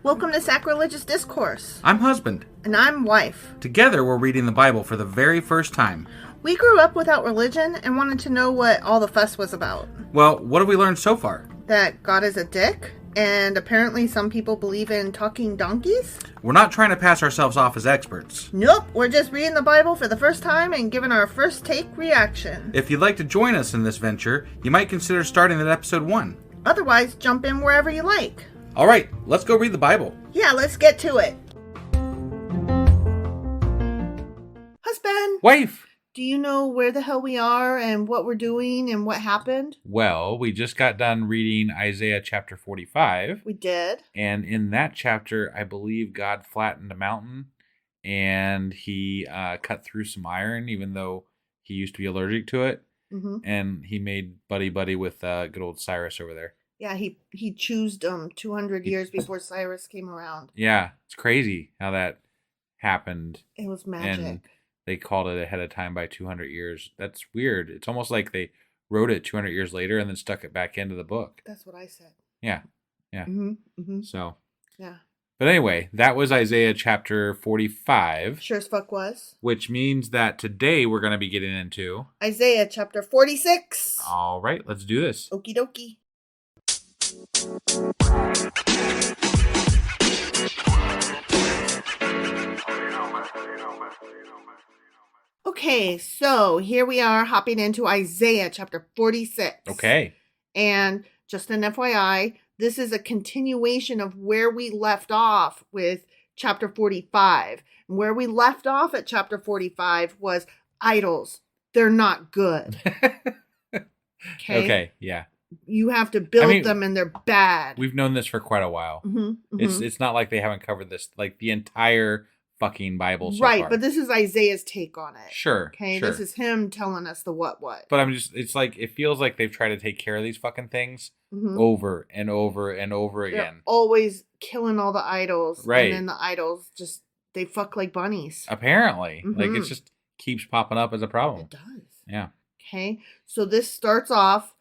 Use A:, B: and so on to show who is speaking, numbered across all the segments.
A: Welcome to Sacrilegious Discourse.
B: I'm husband.
A: And I'm wife.
B: Together, we're reading the Bible for the very first time.
A: We grew up without religion and wanted to know what all the fuss was about.
B: Well, what have we learned so far?
A: That God is a dick, and apparently some people believe in talking donkeys.
B: We're not trying to pass ourselves off as experts.
A: Nope, we're just reading the Bible for the first time and giving our first take reaction.
B: If you'd like to join us in this venture, you might consider starting at episode 1.
A: Otherwise, jump in wherever you like.
B: All right, let's go read the Bible.
A: Yeah, let's get to it. Husband!
B: Wife!
A: Do you know where the hell we are and what we're doing and what happened?
B: Well, we just got done reading Isaiah chapter 45.
A: We did.
B: And in that chapter, I believe God flattened a mountain and he cut through some iron, even though he used to be allergic to it.
A: Mm-hmm.
B: And he made buddy with good old Cyrus over there.
A: Yeah, he choosed 200 years before Cyrus came around.
B: Yeah, it's crazy how that happened.
A: It was magic.
B: And they called it ahead of time by 200 years. That's weird. It's almost like they wrote it 200 years later and then stuck it back into the book.
A: That's what I said.
B: Yeah.
A: Mm-hmm. Mm-hmm.
B: So.
A: Yeah.
B: But anyway, that was Isaiah chapter 45.
A: Sure as fuck was.
B: Which means that today we're going to be getting into
A: Isaiah chapter 46.
B: All right, let's do this.
A: Okie dokie. Okay, so here we are hopping into Isaiah chapter 46.
B: Okay.
A: And just an FYI, this is a continuation of where we left off with chapter 45. And where we left off at chapter 45 was idols. They're not good.
B: Okay, yeah.
A: You have to build them and they're bad.
B: We've known this for quite a while.
A: Mm-hmm, mm-hmm.
B: It's not like they haven't covered this, like the entire fucking Bible so
A: right,
B: far.
A: but this is Isaiah's take on it.
B: Sure.
A: Okay,
B: sure.
A: This is him telling us the what.
B: But it's like, it feels like they've tried to take care of these fucking things over and over and over again.
A: They're always killing all the idols.
B: Right.
A: And then the idols just, they fuck like bunnies.
B: Apparently.
A: Mm-hmm.
B: Like, it just keeps popping up as a problem.
A: It does.
B: Yeah.
A: Okay, so this starts off,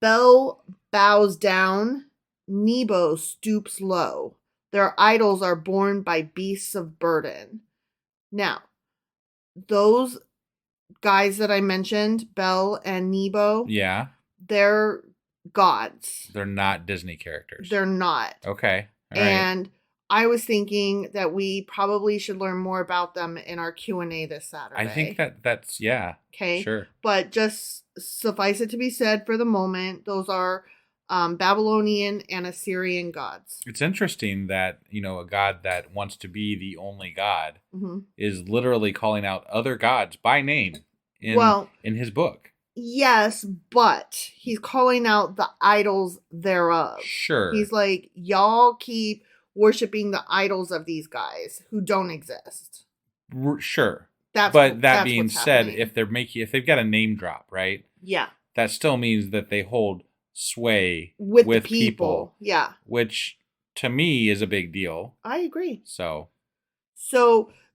A: Bel bows down, Nebo stoops low. Their idols are borne by beasts of burden. Now, those guys that I mentioned, Bel and Nebo,
B: Yeah.
A: they're gods.
B: They're not Disney characters.
A: They're not.
B: Okay. All right.
A: And I was thinking that we probably should learn more about them in our Q&A this Saturday.
B: I think that's, yeah.
A: Okay.
B: Sure.
A: But just suffice it to be said for the moment, those are Babylonian and Assyrian gods.
B: It's interesting that, a god that wants to be the only god is literally calling out other gods by name in his book.
A: Yes, but he's calling out the idols thereof.
B: Sure.
A: He's like, y'all keep worshiping the idols of these guys who don't exist.
B: Sure.
A: That's
B: that being said,
A: happening.
B: if they've got a name drop, right?
A: Yeah.
B: That still means that they hold sway
A: with the people. Yeah.
B: Which to me is a big deal.
A: I agree.
B: So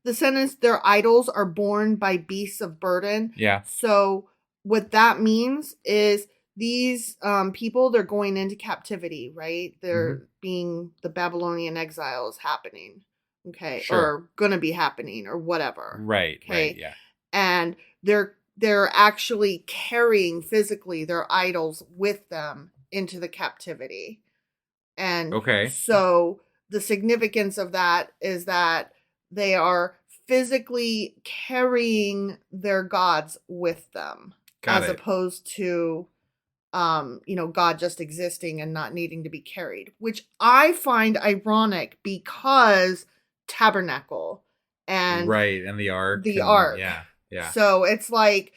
A: the sentence, their idols are borne by beasts of burden.
B: Yeah.
A: So what that means is these people, they're going into captivity, right? They're being, the Babylonian exile is happening. Okay.
B: Sure.
A: Or going to be happening or whatever.
B: Right.
A: Okay.
B: Right. Yeah.
A: And they're actually carrying physically their idols with them into the captivity. And so the significance of that is that they are physically carrying their gods with them. As opposed to, God just existing and not needing to be carried, which I find ironic because tabernacle and
B: the ark. Yeah.
A: So it's like,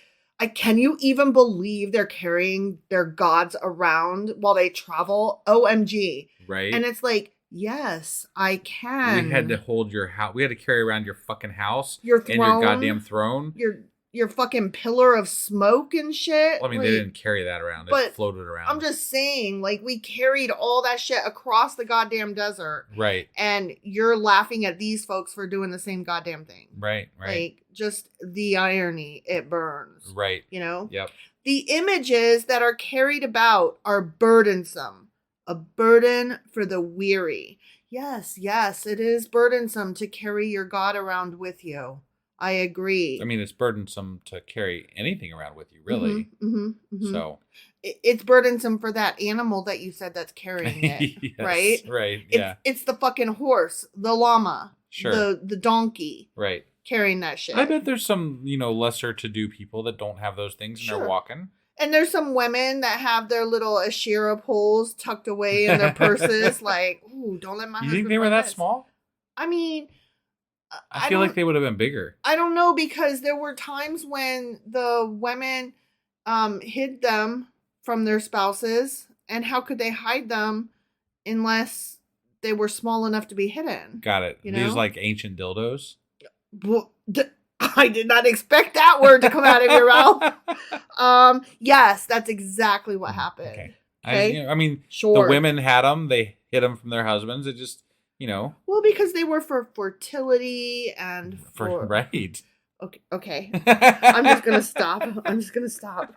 A: can you even believe they're carrying their gods around while they travel? OMG.
B: Right.
A: And it's like, yes, I can.
B: We had to hold your house. We had to carry around your fucking house.
A: Your throne.
B: And your goddamn throne.
A: Your fucking pillar of smoke and shit.
B: Well, I mean, they didn't carry that around. It floated around.
A: I'm just saying, we carried all that shit across the goddamn desert.
B: Right.
A: And you're laughing at these folks for doing the same goddamn thing.
B: Right.
A: Just the irony, it burns.
B: Right.
A: Yep. The images that are carried about are burdensome. A burden for the weary. Yes, it is burdensome to carry your God around with you. I agree.
B: I mean, it's burdensome to carry anything around with you, really. So
A: it's burdensome for that animal that you said that's carrying it,
B: yes,
A: right?
B: Right. Yeah.
A: It's the fucking horse, the llama, the donkey,
B: right,
A: carrying that shit.
B: I bet there's some lesser to do people that don't have those things and they're walking.
A: And there's some women that have their little Asherah poles tucked away in their purses, like, ooh, don't let my husband.
B: You think they were that small?
A: I mean,
B: I feel like they would have been bigger.
A: I don't know, because there were times when the women hid them from their spouses, and how could they hide them unless they were small enough to be hidden?
B: Got it. These like ancient dildos?
A: I did not expect that word to come out of your mouth. Yes, that's exactly what happened. Okay.
B: I mean, the women had them. They hid them from their husbands. It just,
A: Well, because they were for fertility and for...
B: Right.
A: Okay. I'm just going to stop.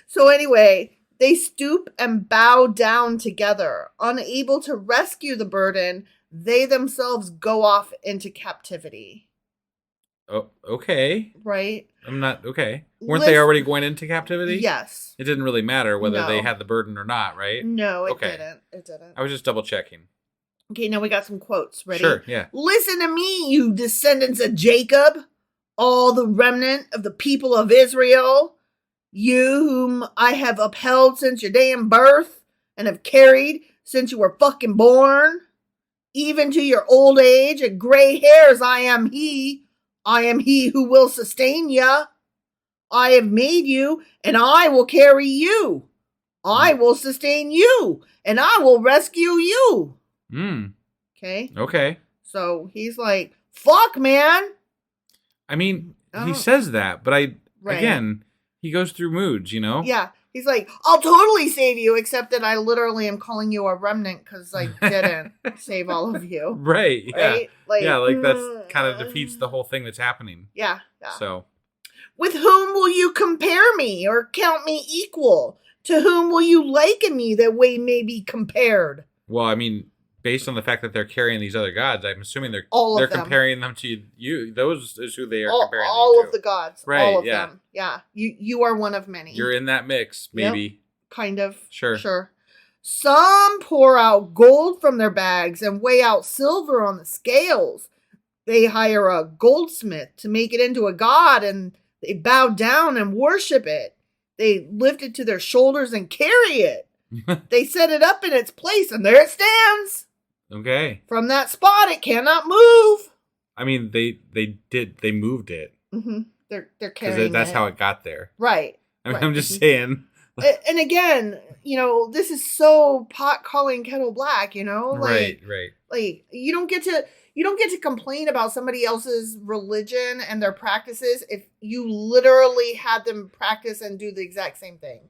A: So anyway, they stoop and bow down together. Unable to rescue the burden, they themselves go off into captivity.
B: Oh, okay.
A: Right?
B: I'm not, okay. Weren't they already going into captivity?
A: Yes.
B: It didn't really matter whether they had the burden or not, right?
A: No, it didn't.
B: I was just double checking.
A: Okay, now we got some quotes. Ready?
B: Sure, yeah.
A: Listen to me, you descendants of Jacob, all the remnant of the people of Israel, you whom I have upheld since your damn birth and have carried since you were fucking born, even to your old age and gray hairs. I am he who will sustain ya. I have made you, and I will carry you. I will sustain you, and I will rescue you. Okay?
B: Okay.
A: So he's like, fuck, man.
B: I mean, he says that, but again, he goes through moods,
A: Yeah. He's like, I'll totally save you, except that I literally am calling you a remnant because I didn't save all of you.
B: Right. Yeah.
A: Right? Like,
B: that's kind of defeats the whole thing that's happening.
A: Yeah.
B: So.
A: With whom will you compare me or count me equal? To whom will you liken me that we may be compared?
B: Well, I mean, based on the fact that they're carrying these other gods, I'm assuming they're comparing them to you. Those is who they are comparing them to.
A: All of the gods.
B: Right,
A: all of them. Yeah. You are one of many.
B: You're in that mix, maybe.
A: Yep, kind of.
B: Sure.
A: Some pour out gold from their bags and weigh out silver on the scales. They hire a goldsmith to make it into a god, and they bow down and worship it. They lift it to their shoulders and carry it. They set it up in its place, and there it stands.
B: Okay.
A: From that spot, it cannot move.
B: I mean, they moved it.
A: Mm-hmm. They're carrying it.
B: That's how it got there.
A: Right.
B: I mean, I'm just saying.
A: And again, this is so pot calling kettle black,
B: Right.
A: Like you don't get to complain about somebody else's religion and their practices if you literally had them practice and do the exact same thing.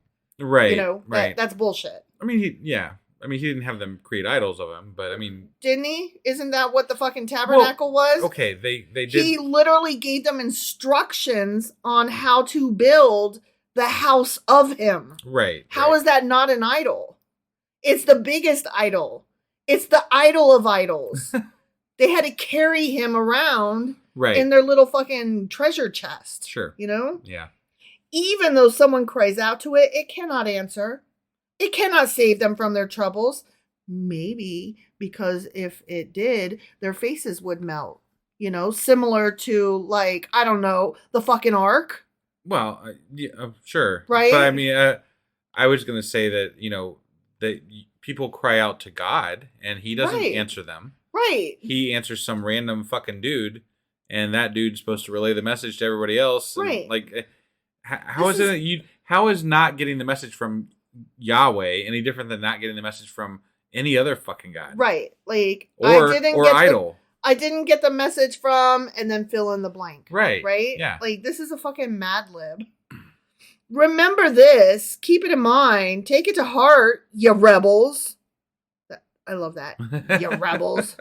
B: Right. Right.
A: That's bullshit.
B: I mean, he didn't have them create idols of him, but I mean,
A: didn't he? Isn't that what the fucking tabernacle was?
B: Okay, they did.
A: He literally gave them instructions on how to build the house of him.
B: Right.
A: How is that not an idol? It's the biggest idol. It's the idol of idols. They had to carry him around in their little fucking treasure chest.
B: Sure.
A: Yeah. Even though someone cries out to it, it cannot answer. It cannot save them from their troubles. Maybe because if it did, their faces would melt. Similar to, like, I don't know, the fucking ark.
B: Well, sure.
A: Right?
B: But I mean, I was going to say that, that people cry out to God and he doesn't answer them. Right. He answers some random fucking dude, and that dude's supposed to relay the message to everybody else. And,
A: right.
B: Like, how is not getting the message from Yahweh any different than not getting the message from any other fucking god?
A: Right. Like,
B: or idol.
A: I didn't get the message from, and then fill in the blank.
B: Right.
A: Right?
B: Yeah.
A: Like, this is a fucking Mad Lib. Remember this. Keep it in mind. Take it to heart, you rebels. I love that. You rebels.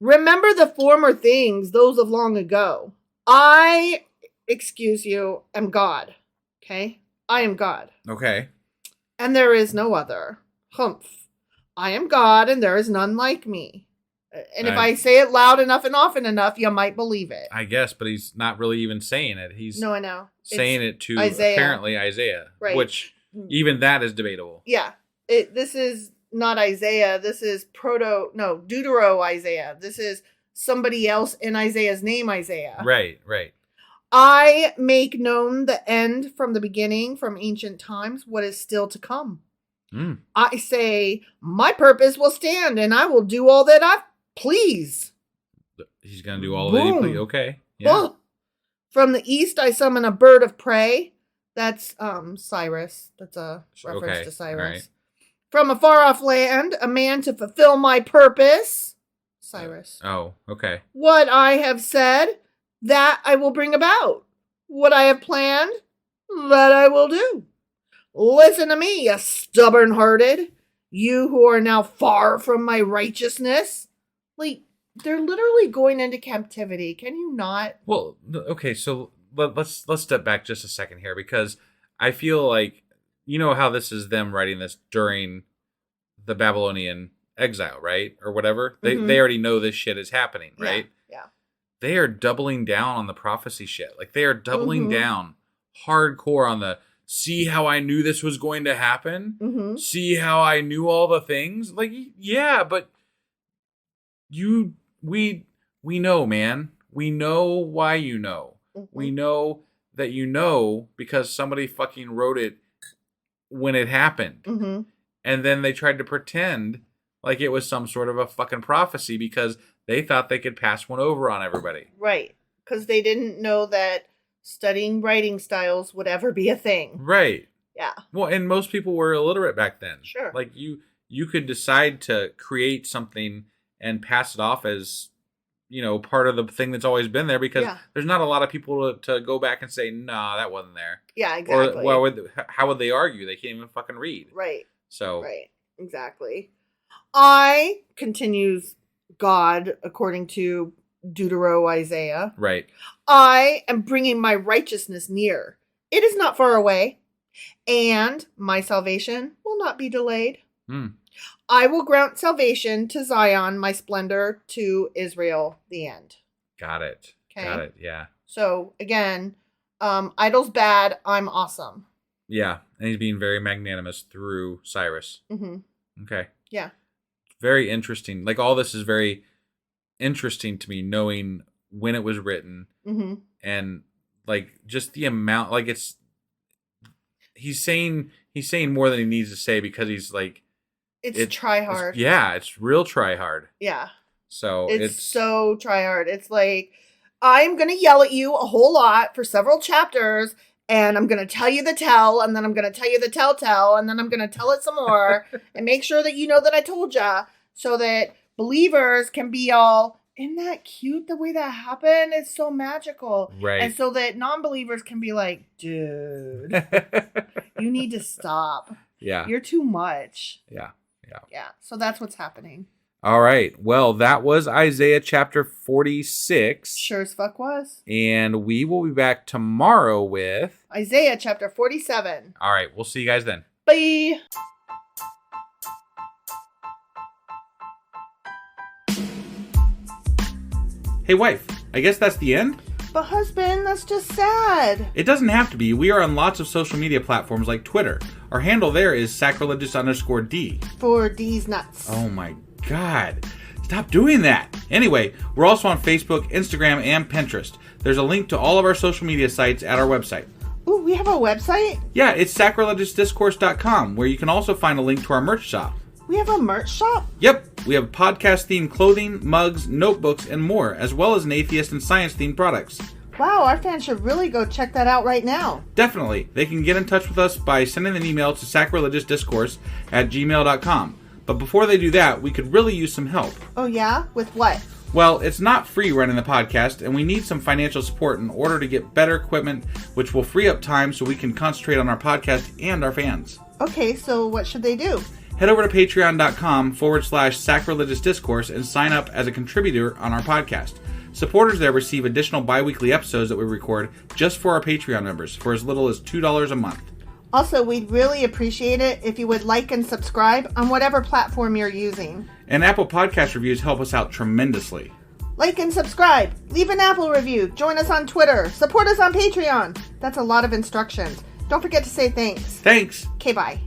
A: Remember the former things, those of long ago. I, excuse you, am God. Okay? I am God.
B: Okay.
A: And there is no other. Humph. I am God, and there is none like me. And if I say it loud enough and often enough, you might believe it.
B: I guess, but he's not really even saying it. He's
A: no, I know.
B: Saying it to apparently Isaiah, right. Which even that is debatable.
A: Yeah. This is not Isaiah. This is Deutero Isaiah. This is somebody else in Isaiah's name, Isaiah.
B: Right.
A: I make known the end from the beginning, from ancient times, what is still to come. I say, my purpose will stand, and I will do all that I please.
B: He's going to do all that he please. Okay. Yeah.
A: Oh. From the east, I summon a bird of prey. That's Cyrus. That's a reference to Cyrus. Right. From a far off land, a man to fulfill my purpose. Cyrus.
B: Oh, okay.
A: What I have said, that I will bring about. What I have planned, that I will do. Listen to me, you stubborn-hearted. You who are now far from my righteousness. Like, they're literally going into captivity. Can you not?
B: Well, okay, so let's step back just a second here, because I feel like, you know how this is them writing this during the Babylonian exile, right? Or whatever. They already know this shit is happening, right?
A: Yeah.
B: They are doubling down on the prophecy shit. Like, they are doubling down hardcore on the, see how I knew this was going to happen? See how I knew all the things? Like, yeah, but we know, man. We know why you know. We know that you know because somebody fucking wrote it when it happened. And then they tried to pretend like it was some sort of a fucking prophecy because they thought they could pass one over on everybody. Right.
A: Because they didn't know that studying writing styles would ever be a thing.
B: Right.
A: Yeah.
B: Well, and most people were illiterate back then.
A: Sure.
B: Like, you could decide to create something and pass it off as, you know, part of the thing that's always been there, because there's not a lot of people to go back and say, nah, that wasn't there.
A: Yeah, exactly.
B: Or how would they argue? They can't even fucking read.
A: Right.
B: So.
A: Right. Exactly. I, continues God, according to Deutero Isaiah.
B: Right.
A: I am bringing my righteousness near. It is not far away. And my salvation will not be delayed. I will grant salvation to Zion, my splendor to Israel, the end.
B: Got it. Okay. Got it, yeah.
A: So, again, idols bad, I'm awesome.
B: Yeah, and he's being very magnanimous through Cyrus. Okay.
A: Yeah.
B: Very interesting. Like, all this is very interesting to me, knowing when it was written. And, like, just the amount, like, he's saying more than he needs to say, because he's like,
A: it's try hard.
B: It's real try hard.
A: Yeah.
B: So
A: it's so try hard. It's like, I'm going to yell at you a whole lot for several chapters, and I'm going to tell you the tell, and then I'm going to tell you the tell, and then I'm going to tell it some more, and make sure that you know that I told ya, so that believers can be all, isn't that cute the way that happened? It's so magical.
B: Right.
A: And so that non-believers can be like, dude, you need to stop.
B: Yeah.
A: You're too much.
B: Yeah.
A: So that's what's happening.
B: All right. Well, that was Isaiah chapter 46.
A: Sure as fuck was.
B: And we will be back tomorrow with
A: Isaiah chapter 47.
B: All right. We'll see you guys then.
A: Bye.
B: Hey, wife. I guess that's the end?
A: But husband, that's just sad.
B: It doesn't have to be. We are on lots of social media platforms like Twitter. Our handle there is sacrilegious_D.
A: For D's nuts.
B: Oh my God. Stop doing that. Anyway, we're also on Facebook, Instagram, and Pinterest. There's a link to all of our social media sites at our website.
A: Ooh, we have a website?
B: Yeah, it's sacrilegiousdiscourse.com, where you can also find a link to our merch shop.
A: We have a merch shop?
B: Yep. We have podcast-themed clothing, mugs, notebooks, and more, as well as an atheist and science-themed products.
A: Wow, our fans should really go check that out right now.
B: Definitely. They can get in touch with us by sending an email to sacrilegiousdiscourse@gmail.com. But before they do that, we could really use some help.
A: Oh yeah? With what?
B: Well, it's not free running the podcast, and we need some financial support in order to get better equipment, which will free up time so we can concentrate on our podcast and our fans.
A: Okay, so what should they do?
B: Head over to patreon.com/sacrilegiousdiscourse and sign up as a contributor on our podcast. Supporters there receive additional bi-weekly episodes that we record just for our Patreon members for as little as $2 a month.
A: Also, we'd really appreciate it if you would like and subscribe on whatever platform you're using.
C: And Apple Podcast reviews help us out tremendously.
A: Like and subscribe. Leave an Apple review. Join us on Twitter. Support us on Patreon. That's a lot of instructions. Don't forget to say thanks.
C: Thanks.
A: Okay, bye.